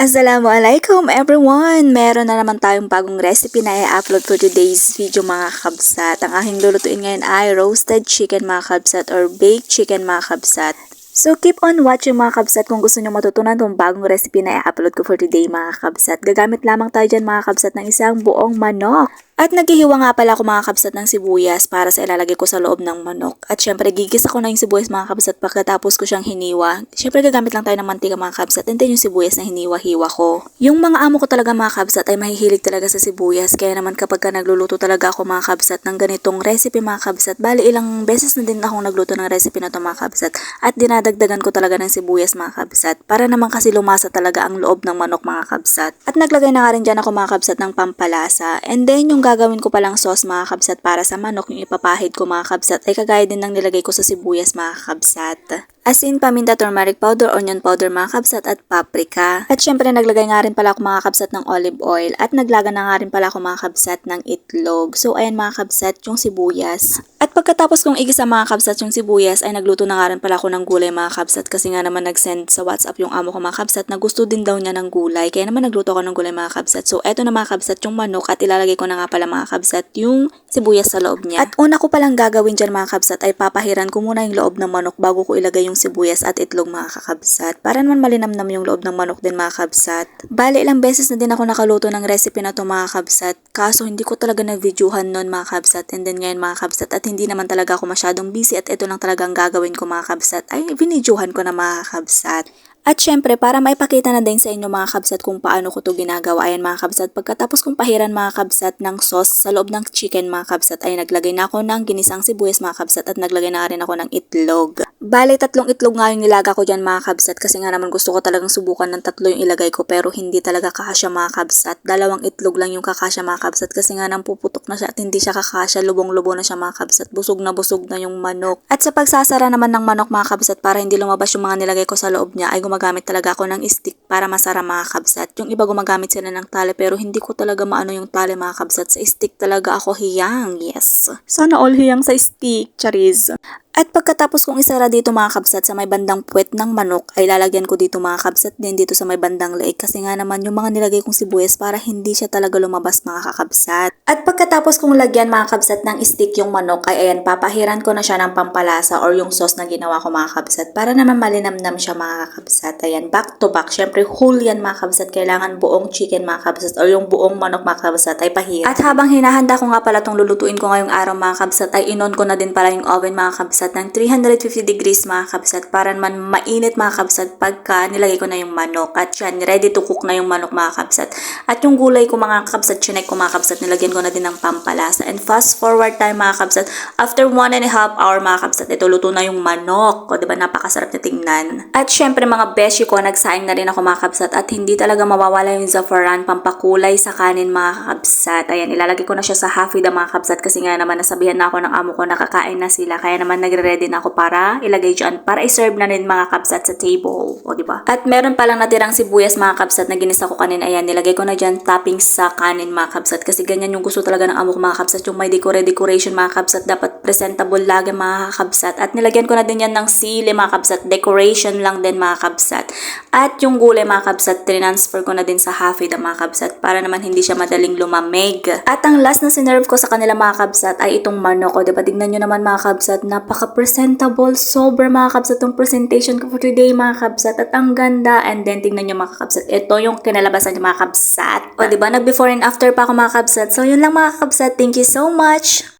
Assalamualaikum everyone! Meron na naman tayong bagong recipe na i-upload for today's video mga kabsat. Ang aking lulutuin ngayon ay roasted chicken mga kabsat or baked chicken mga kabsat. So keep on watching mga kabsat kung gusto nyo matutunan itong bagong recipe na i-upload ko for today mga kabsat. Gagamit lamang tayo dyan mga kabsat ng isang buong manok. At naghihiwa nga pala ako mga kabsat ng sibuyas para sa ilalagay ko sa loob ng manok. At syempre gigisa ko na yung sibuyas mga kabsat pagkatapos ko siyang hiniwa. Syempre gagamit lang tayo ng mantika mga kabsat and then yung sibuyas na hiniwa-hiwa ko. Yung mga amo ko talaga mga kabsat ay mahihilig talaga sa sibuyas. Kaya naman kapag nagluluto talaga ako mga kabsat ng ganitong recipe mga kabsat, bali ilang beses na din akong nagluto ng recipe na to mga kabsat. At dinadagdagan ko talaga ng sibuyas mga kabsat para naman kasi lumasa talaga ang loob ng manok mga kabsat. At naglagay na nga rin dyan ako mga kabsat ng pampalasa. And then yung gagawin ko palang sauce mga kabsat para sa manok, yung ipapahid ko mga kabsat ay kagaya din ng nilagay ko sa sibuyas mga kabsat. Asin, paminta, turmeric powder, onion powder mga kabsat at paprika. At syempre naglagay nga rin pala ako mga kabsat ng olive oil at naglaga na nga rin pala ako mga kabsat ng itlog. So ayan mga kabsat yung sibuyas. At pagkatapos kong igisa mga kabsat yung sibuyas ay nagluto na nga rin pala ako ng gulay mga kabsat kasi nga naman nag-send sa WhatsApp yung amo ko mga kabsat na gusto din daw niya ng gulay. Kaya naman nagluto ako ng gulay mga kabsat. So eto na mga kabsat yung manok at ilalagay ko na nga pala mga kabsat yung sibuyas sa loob niya. At una ko palang gagawin dyan mga kabsat ay papahiran ko muna yung loob ng manok bago ko ilagay yung sibuyas at itlog mga kakabsat. Para naman malinamnam yung loob ng manok din mga kabsat. Bali ilang beses na din ako nakaluto ng recipe na to mga kabsat. Kaso hindi ko talaga na-videohan nun mga kabsat. And then ngayon mga kabsat at hindi naman talaga ako masyadong busy at ito lang talaga ang gagawin ko mga kabsat. Ay binidyohan ko na mga kabsat. At syempre, para maipakita na din sa inyo mga kabsat kung paano ko to ginagawa. Ayan mga kabsat, pagkatapos kong pahiran mga kabsat ng sauce sa loob ng chicken mga kabsat, ay naglagay na ako ng ginisang sibuyas mga kabsat at naglagay na rin ako ng itlog. Bale, 3 itlog nga yung nilaga ko dyan mga kabsat kasi nga naman gusto ko talagang subukan ng 3 yung ilagay ko pero hindi talaga kakasya mga kabsat. 2 itlog lang yung kakasya mga kabsat kasi nga nang puputok na siya at hindi siya kakasya, lubong-lubo na siya mga kabsat. Busog na yung manok. At sa pagsasara naman ng manok mga kabsat para hindi lumabas yung mga nilagay ko sa loob niya ay gumagamit talaga ako ng stick para masara mga kabsat. Yung iba gumagamit sila ng tali pero hindi ko talaga maano yung tali mga kabsat. Sa stick talaga ako hiyang. Yes. Sana all hiyang sa stick. Charis. At pagkatapos kong isara dito mga kabsat sa may bandang puwet ng manok ay lalagyan ko dito mga kabsat din dito sa may bandang leeg kasi nga naman yung mga nilagay kong sibuyas para hindi siya talaga lumabas mga kakabsat. At pagkatapos kong lagyan mga kabsat ng stick yung manok ay ayan papahiran ko na siya ng pampalasa or yung sauce na ginawa ko mga kabsat para naman malinamnam siya mga kakabsat. Ayan back to back. Syempre whole yan mga kabsat. Kailangan buong chicken mga kabsat or yung buong manok mga kabsat ay pahiran. At habang hinahanda ko nga pala itong lulutuin ko ngayong araw mga kabsat ay inon ko na din pala yung oven mga kabsat ng 350 degrees mga kabsat para naman mainit mga kabsat pagka nilagay ko na yung manok. At yan, ready to cook na yung manok mga kabsat. At yung gulay ko mga kabsat, chinek ko mga kabsat, nilagyan ko na din ng pampalasa. And fast forward time mga kabsat, after 1.5 hour mga kabsat, ito luto na yung manok. O diba, napakasarap na tingnan. At syempre mga beshi ko, nagsaing na rin ako mga kabsat at hindi talaga mawawala yung zaffaran, pampakulay sa kanin mga kabsat. Ayan, ilalagay ko na siya sa half with mga kabsat kasi nga naman nasabihan na ako ng amo ko nakakain na sila. Kaya naman nagre-ready na ako para ilagay dyan para i-serve na rin mga kabsat sa table. O diba? At meron palang natirang sibuyas mga kabsat na ginisa ko kanina. Ayan, nilagay ko na dyan toppings sa kanin mga kabsat kasi ganyan yung gusto talaga ng amo ko mga kabsat. Yung may decoration mga kabsat dapat presentable lagi mga kabsat. At nilagyan ko na din yan ng sili mga kabsat. Decoration lang din mga kabsat. At yung gulay mga kabsat, transfer ko na din sa hafida mga kabsat para naman hindi siya madaling lumamig. At ang last na sinerve ko sa kanila mga kabsat ay itong manok. O diba? Tignan nyo naman mga kabsat, napaka-presentable. Sobra mga kabsat yung presentation ko for today mga kabsat. At ang ganda. And then tignan nyo mga kabsat. Ito yung kinalabasan nyo mga kabsat. O diba? Nag-before and after pa ako mga kabsat. So yun lang mga kabsat. Thank you so much.